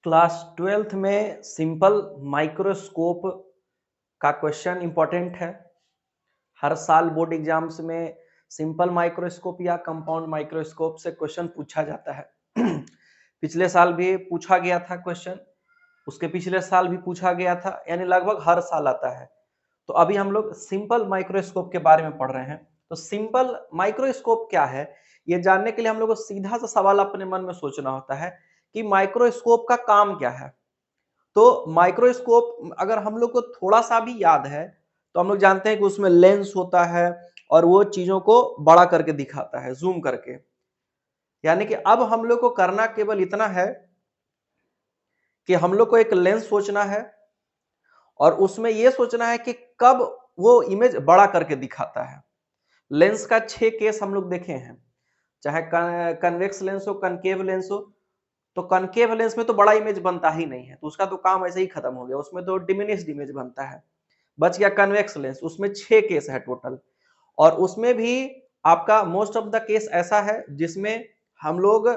Class 12th में simple microscope का question important है। हर साल बोर्ड एग्जाम्स में सिंपल माइक्रोस्कोप या कंपाउंड माइक्रोस्कोप से क्वेश्चन पूछा जाता है। पिछले साल भी पूछा गया था क्वेश्चन, उसके पिछले साल भी पूछा गया था, यानी लगभग हर साल आता है। तो अभी हम लोग सिंपल माइक्रोस्कोप के बारे में पढ़ रहे हैं। तो सिंपल माइक्रोस्कोप क्या है, ये जानने के लिए हम लोग को सीधा सा सवाल अपने मन में सोचना होता है कि माइक्रोस्कोप का काम क्या है। तो माइक्रोस्कोप अगर हम लोग को थोड़ा सा भी याद है तो हम लोग जानते हैं कि उसमें लेंस होता है और वो चीजों को बड़ा करके दिखाता है, जूम करके। यानी कि अब हम लोग को करना केवल इतना है कि हम लोग को एक लेंस सोचना है और उसमें यह सोचना है कि कब वो इमेज बड़ा करके दिखाता है। लेंस का 6 केस हम लोग देखे हैं, चाहे कन्वेक्स लेंस हो, कनकेव लेंस हो। तो कनकेव लेंस में तो बड़ा इमेज बनता ही नहीं है, तो उसका तो काम ऐसे ही खत्म हो गया, उसमें तो डिमिनिश्ड इमेज बनता है। बच गया कन्वेक्स लेंस, उसमें 6 केस है टोटल, और उसमें भी आपका मोस्ट ऑफ द केस ऐसा है जिसमें हम लोग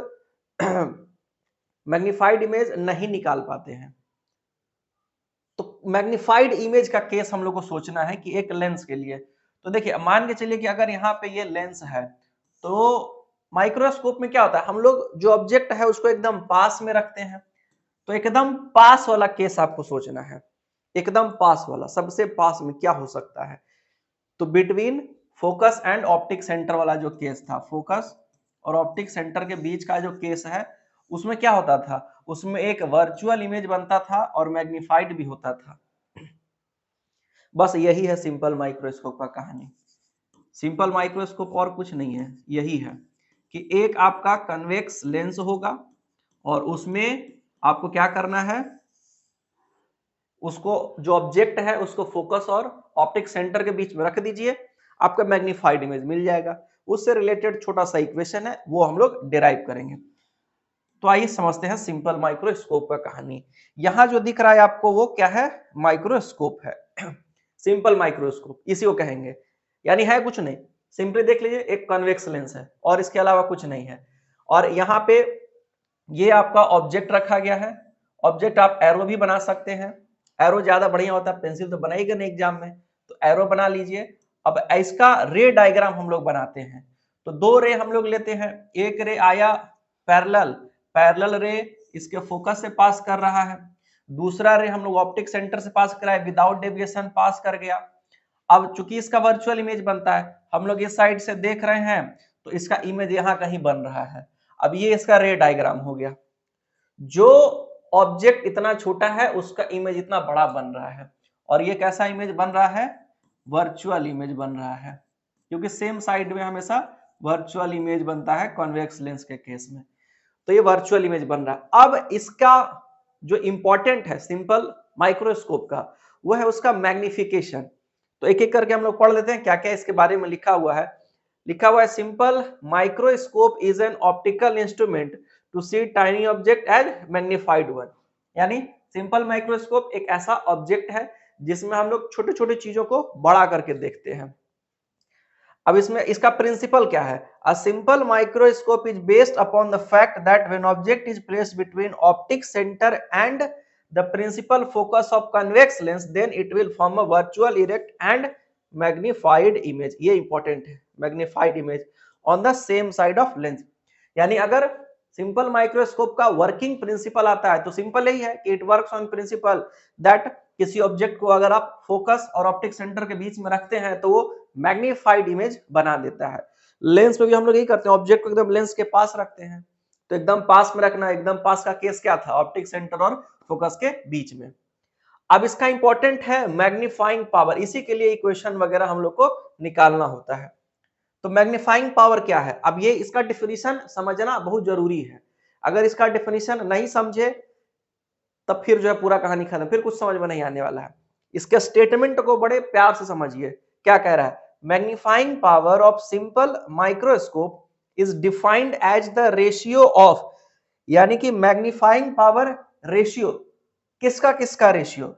मैग्नीफाइड इमेज नहीं निकाल पाते हैं। तो मैग्नीफाइड इमेज का केस हम लोग को सोचना है कि एक लेंस के लिए। तो देखिए, मान के चलिए कि अगर यहाँ पे ये लेंस है, तो माइक्रोस्कोप में क्या होता है, हम लोग जो ऑब्जेक्ट है उसको एकदम पास में रखते हैं। तो एकदम पास वाला केस आपको सोचना है, एकदम पास वाला, सबसे पास में क्या हो सकता है। तो between focus and optic centre वाला जो केस था, फोकस और ऑप्टिक सेंटर के बीच का जो केस है, उसमें क्या होता था, उसमें एक वर्चुअल इमेज बनता था और मैग्नीफाइड भी होता था। बस यही है सिंपल माइक्रोस्कोप का कहानी। सिंपल माइक्रोस्कोप और कुछ नहीं है, यही है कि एक आपका कन्वेक्स लेंस होगा और उसमें आपको क्या करना है, उसको जो ऑब्जेक्ट है उसको फोकस और ऑप्टिक सेंटर के बीच में रख दीजिए, आपका मैग्नीफाइड इमेज मिल जाएगा। उससे रिलेटेड छोटा सा इक्वेशन है, वो हम लोग डिराइव करेंगे। तो आइए समझते हैं सिंपल माइक्रोस्कोप का कहानी। यहां जो दिख रहा है आपको वो क्या है, माइक्रोस्कोप है। सिंपल माइक्रोस्कोप इसी को कहेंगे, यानी है कुछ नहीं। सिंपली देख लीजिए, एक कन्वेक्स लेंस है और इसके अलावा कुछ नहीं है। और यहाँ पे ये आपका ऑब्जेक्ट रखा गया है। ऑब्जेक्ट आप एरो भी बना सकते हैं, एरो ज्यादा बढ़िया होता है, पेंसिल तो बनाएगा नहीं एग्जाम में, तो एरो बना लीजिए। अब इसका रे डायग्राम हम लोग बनाते हैं। तो दो रे हम लोग लेते हैं, एक रे आया पैरेलल, पैरेलल रे इसके फोकस से पास कर रहा है। दूसरा रे हम लोग ऑप्टिक सेंटर से पास कराए, विदाउट डेविएशन पास कर गया। अब चूंकि इसका वर्चुअल इमेज बनता है, हम लोग इस साइड से देख रहे हैं, तो इसका इमेज यहाँ कहीं बन रहा है। अब ये इसका रे डायग्राम हो गया। जो ऑब्जेक्ट इतना छोटा है उसका इमेज इतना बड़ा बन रहा है, और ये कैसा इमेज बन रहा है, वर्चुअल इमेज बन रहा है, क्योंकि सेम साइड में हमेशा वर्चुअल इमेज बनता है कॉन्वेक्स लेंस के केस में। तो ये वर्चुअल इमेज बन रहा है। अब इसका जो इंपॉर्टेंट है सिंपल माइक्रोस्कोप का, वो है उसका मैग्निफिकेशन। तो एक एक करके हम लोग पढ़ लेते हैं क्या क्या इसके बारे में लिखा हुआ है। लिखा हुआ है, simple microscope is an optical instrument to see tiny object as magnified one. यानी सिंपल माइक्रोस्कोप एक ऐसा ऑब्जेक्ट है जिसमें हम लोग छोटे छोटे चीजों को बड़ा करके देखते हैं। अब इसमें इसका प्रिंसिपल क्या है, a simple microscope is based upon the fact that when object is placed between optic centre and the principal focus of convex lens then it will form a virtual erect and magnified image. ये important है, magnified image on the same side of lens. यानी अगर simple microscope का working principle आता है तो simple यही है कि it works on principle that किसी ऑब्जेक्ट को अगर आप फोकस और ऑप्टिक सेंटर के बीच में रखते हैं तो वो मैग्नीफाइड इमेज बना देता है। लेंस में भी हम लोग यही करते हैं, ऑब्जेक्ट को एकदम लेंस के पास रखते हैं, तो एकदम पास में रखना। एकदम पास का केस क्या था, ऑप्टिक सेंटर और फोकस के बीच में। अब इसका इंपॉर्टेंट है मैग्नीफाइंग पावर, इसी के लिए इक्वेशन वगैरह हम लोग को निकालना होता है। तो मैग्नीफाइंग पावर क्या है, अब ये इसका डिफिनीशन समझना बहुत जरूरी है। अगर इसका डिफिनीशन नहीं समझे तब फिर जो है पूरा कहानी खत्म, फिर कुछ समझ में नहीं आने वाला है। इसके स्टेटमेंट को बड़े प्यार से समझिए, क्या कह रहा है, magnifying power of simple microscope is defined as the ratio of, यानी कि मैग्नीफाइंग पावर रेशियो, किसका किसका ratio,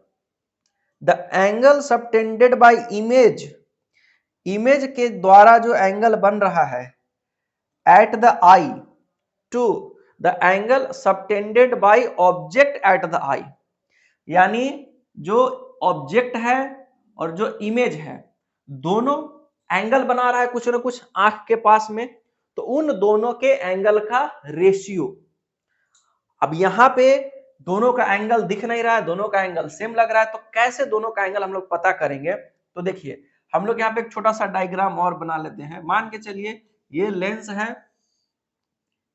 the angle subtended by image, image के द्वारा जो एंगल बन रहा है at the eye to the angle subtended by object at the eye, यानी जो ऑब्जेक्ट है और जो इमेज है दोनों एंगल बना रहा है कुछ ना कुछ आंख के पास में, तो उन दोनों के एंगल का रेशियो। अब यहां पे दोनों का एंगल दिख नहीं रहा है, दोनों का एंगल सेम लग रहा है, तो कैसे दोनों का एंगल हम लोग पता करेंगे? तो देखिए हम लोग यहाँ पे एक छोटा सा डायग्राम और बना लेते हैं। मान के चलिए ये लेंस है,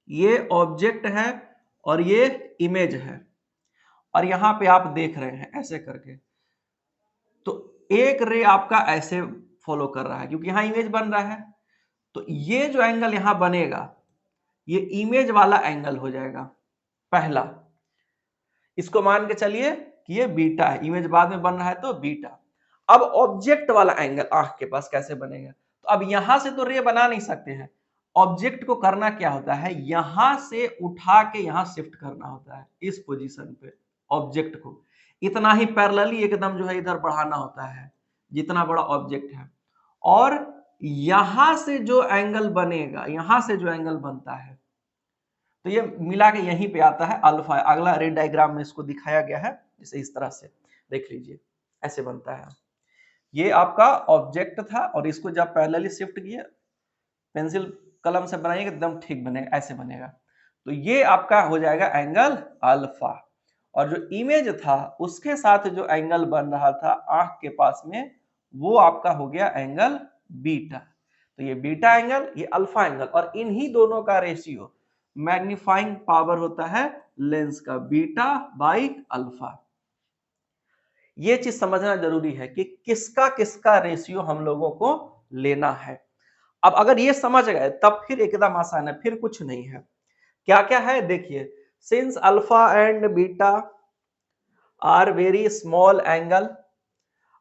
ये ऑब्जेक्ट है और ये इमेज है, और यहां पे आप देख रहे हैं ऐसे करके, तो एक रे आपका ऐसे फॉलो कर रहा है क्योंकि यहां इमेज बन रहा है, तो ये जो एंगल यहां बनेगा ये इमेज वाला एंगल हो जाएगा पहला। इसको मान के चलिए कि ये बीटा है, इमेज बाद में बन रहा है तो बीटा। अब ऑब्जेक्ट वाला एंगल आंख के पास कैसे बनेगा? तो अब यहां से तो रे बना नहीं सकते हैं, ऑब्जेक्ट को करना क्या होता है, यहां से उठा के यहां शिफ्ट करना होता है इस पोजीशन पे ऑब्जेक्ट को, इतना ही पैरेलली एकदम जो है इधर बढ़ाना होता है जितना बड़ा ऑब्जेक्ट है, और यहां से जो एंगल बनेगा, यहां से जो एंगल बनता है तो ये मिला के यहीं पे आता है अल्फा। अगला रे डायग्राम में इसको दिखाया गया है, जैसे इस तरह से देख लीजिए ऐसे बनता है। ये आपका ऑब्जेक्ट था और इसको जब पैरेलली शिफ्ट किए, पेंसिल कलम से बनाइएगा एकदम ठीक बनेगा, ऐसे बनेगा, तो ये आपका हो जाएगा एंगल अल्फा। और जो इमेज था उसके साथ जो एंगल बन रहा था आंख के पास में, वो आपका हो गया एंगल बीटा। तो ये बीटा एंगल, ये अल्फा एंगल, और इन्हीं दोनों का रेशियो मैग्नीफाइंग पावर होता है लेंस का, बीटा बाई अल्फा। ये चीज समझना जरूरी है कि किसका किसका रेशियो हम लोगों को लेना है। अब अगर ये समझ गए तब फिर एकदम आसान है, फिर कुछ नहीं है। क्या क्या है देखिए, since alpha and beta are very small angle,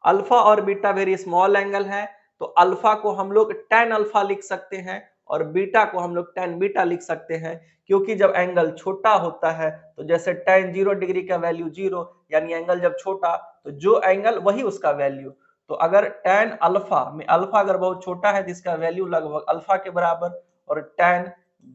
alpha और बीटा वेरी स्मॉल एंगल है, तो अल्फा को हम लोग tan अल्फा लिख सकते हैं और बीटा को हम लोग tan बीटा लिख सकते हैं, क्योंकि जब एंगल छोटा होता है तो जैसे tan 0 डिग्री का वैल्यू 0, यानी एंगल जब छोटा तो जो एंगल वही उसका वैल्यू। तो अगर tan अल्फा में अल्फा अगर बहुत छोटा है तो इसका वैल्यू लगभग अल्फा के बराबर, और tan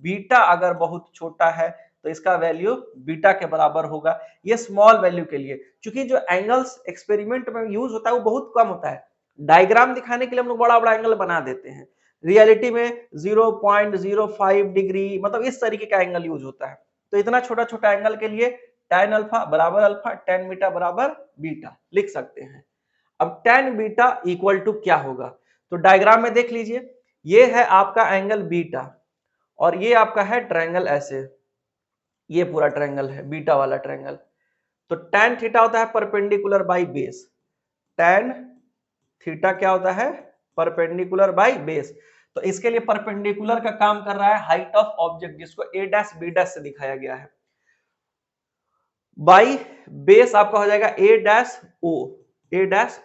बीटा अगर बहुत छोटा है तो इसका वैल्यू बीटा के बराबर होगा। ये स्मॉल वैल्यू के लिए, क्योंकि जो एंगल्स एक्सपेरिमेंट में यूज होता है वो बहुत कम होता है, डायग्राम दिखाने के लिए हम लोग बड़ा बड़ा एंगल बना देते हैं, रियलिटी में 0.05 डिग्री मतलब इस तरीके का एंगल यूज होता है। तो इतना छोटा छोटा एंगल के लिए tan अल्फा बराबर अल्फा, tan बीटा बराबर बीटा लिख सकते हैं। अब tan बीटा इक्वल टू क्या होगा, तो डायग्राम में देख लीजिए, ये है आपका एंगल बीटा और ये आपका है ट्रायंगल ऐसे, ये पूरा ट्रायंगल है बीटा वाला ट्रायंगल। तो tan थीटा होता है perpendicular by base, tan theta क्या होता है, परपेंडिकुलर बाई बेस। तो इसके लिए परपेंडिकुलर का काम कर रहा है हाइट ऑफ ऑब्जेक्ट, जिसको a डैश b डैश से दिखाया गया है, बाई बेस आपका हो जाएगा a डैश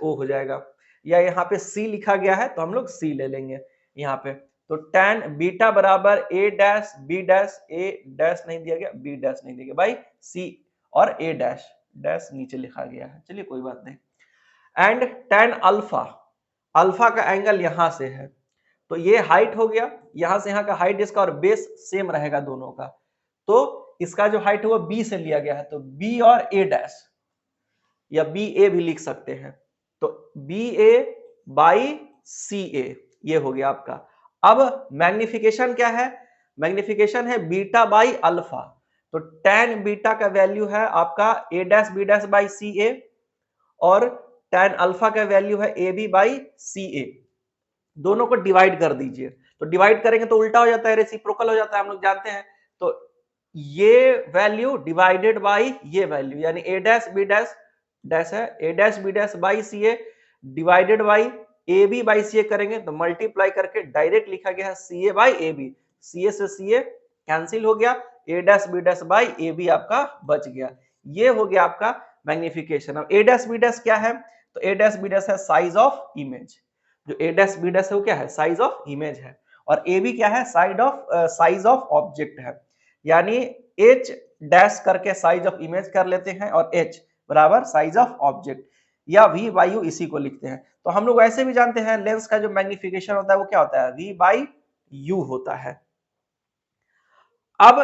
o हो जाएगा, या यहाँ पे c लिखा गया है तो हम लोग c ले लेंगे यहाँ पे। तो tan बीटा बराबर a dash b dash, a dash नहीं दिया गया, b डैश नहीं दिया गया, बाई c, और a डैश डैश नीचे लिखा गया है, चलिए कोई बात नहीं। एंड tan अल्फा, अल्फा का एंगल यहां से है, तो ये हाइट हो गया, यहां से यहां का हाइट इसका और बेस सेम रहेगा दोनों का, तो इसका जो हाइट है वो b से लिया गया है, तो b और a डैश या बी ए भी लिख सकते हैं, तो बी ए बाई सी ए, ये हो गया आपका। अब मैग्निफिकेशन क्या है, मैग्निफिकेशन है बीटा बाई अल्फा, तो tan बीटा का वैल्यू है आपका a dash b dash by c a, और tan अल्फा का वैल्यू है ए बी बाई सी ए। दोनों को डिवाइड कर दीजिए, तो डिवाइड करेंगे तो उल्टा हो जाता है, रेसिप्रोकल हो जाता है, हम लोग जानते हैं। तो ये वैल्यू डिवाइडेड बाई ये वैल्यू, यानी a dash b dash dash है a dash b dash by c a divided by a b by c a करेंगे तो मल्टीप्लाई करके डायरेक्ट लिखा गया है सी ए बाई ए बी, सी ए से सी ए कैंसिल हो गया, a dash b dash by a b आपका बच गया। ये हो गया आपका मैग्निफिकेशन। अब ए डैश बी डैश क्या है, तो ए डैश बी डैश है साइज ऑफ इमेज, जो ए डैश बी डैश है वो क्या है, साइज ऑफ इमेज है, और ए बी क्या है, साइज ऑफ ऑब्जेक्ट है, यानी एच डैश करके साइज ऑफ इमेज कर लेते हैं और एच बराबर साइज ऑफ ऑब्जेक्ट, या v बाई यू इसी को लिखते हैं। तो हम लोग ऐसे भी जानते हैं लेंस का जो मैग्निफिकेशन होता है वो क्या होता है, v बाई यू होता है। अब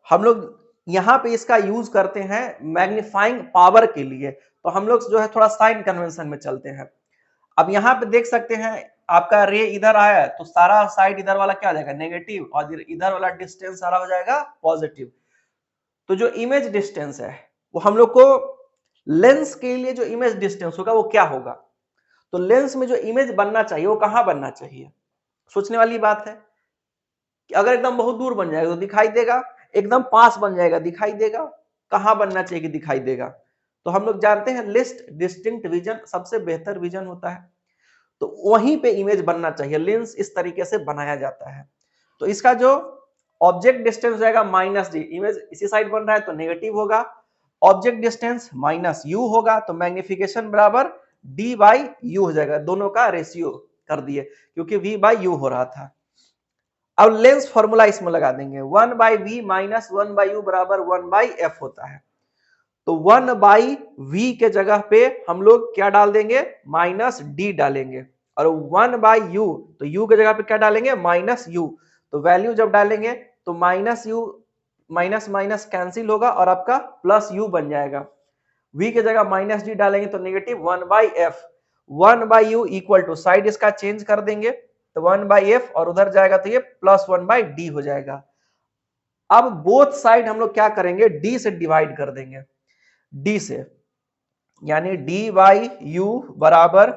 हम लोग यहाँ पे इसका यूज करते हैं मैग्नीफाइंग पावर के लिए, तो हम लोग जो है थोड़ा साइन कन्वेंशन में चलते हैं। अब यहाँ पे देख सकते हैं आपका रे इधर आया है तो सारा साइड इधर वाला क्या हो जाएगा नेगेटिव, और इधर वाला डिस्टेंस सारा हो जाएगा पॉजिटिव। तो जो इमेज डिस्टेंस है वो हम लोग को लेंस के लिए जो इमेज डिस्टेंस होगा वो क्या होगा, तो लेंस में जो इमेज बनना चाहिए वो कहां बनना चाहिए, सोचने वाली बात है कि अगर एकदम बहुत दूर बन जाएगा तो दिखाई देगा, एकदम पास बन जाएगा दिखाई देगा, कहां बनना चाहिए कि दिखाई देगा। तो हम लोग जानते हैं लिस्ट डिस्टिंक्ट विजन सबसे बेहतर विजन होता है, तो वहीं पे इमेज बनना चाहिए, लेंस इस तरीके से बनाया जाता है। तो इसका जो ऑब्जेक्ट डिस्टेंस जाएगा माइनस डी, इमेज इसी साइड बन रहा है तो नेगेटिव होगा, ऑब्जेक्ट डिस्टेंस माइनस यू होगा तो मैग्निफिकेशन बराबर डी बाई यू हो जाएगा, दोनों का रेशियो कर दिए क्योंकि वी बाई यू हो रहा था। अब लेंस फॉर्मूला इसमें लगा देंगे, 1 by v minus 1 by u बराबर 1 बाई एफ होता है, तो 1 बाई वी के जगह पे हम लोग क्या डाल देंगे माइनस डी डालेंगे, और 1 बाई यू तो यू के जगह पे क्या डालेंगे माइनस यू, तो वैल्यू जब डालेंगे तो minus you minus minus cancel होगा और आपका प्लस यू बन जाएगा, v के जगह माइनस डी डालेंगे तो negative 1 by F, 1 by u equal to side इसका चेंज कर देंगे तो 1 बाई एफ और उधर जाएगा तो ये प्लस 1 बाई डी हो जाएगा। अब बोथ साइड हम लोग क्या करेंगे डी से डिवाइड कर देंगे, डी से, यानी डी बाई यू बराबर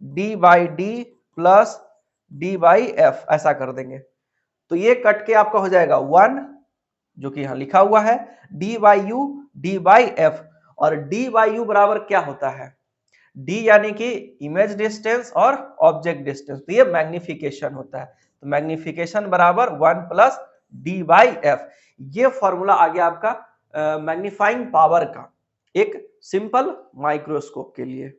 D by D plus D by F, ऐसा कर देंगे तो ये कट के आपका हो जाएगा 1 जो कि यहां लिखा हुआ है D by U D by F, और डी बाई यू बराबर क्या होता है डी यानी कि इमेज डिस्टेंस और ऑब्जेक्ट डिस्टेंस, तो ये मैग्निफिकेशन होता है, तो मैग्निफिकेशन बराबर 1 प्लस डी बाई एफ। ये फॉर्मूला आ गया आपका मैग्नीफाइंग पावर का एक सिंपल माइक्रोस्कोप के लिए।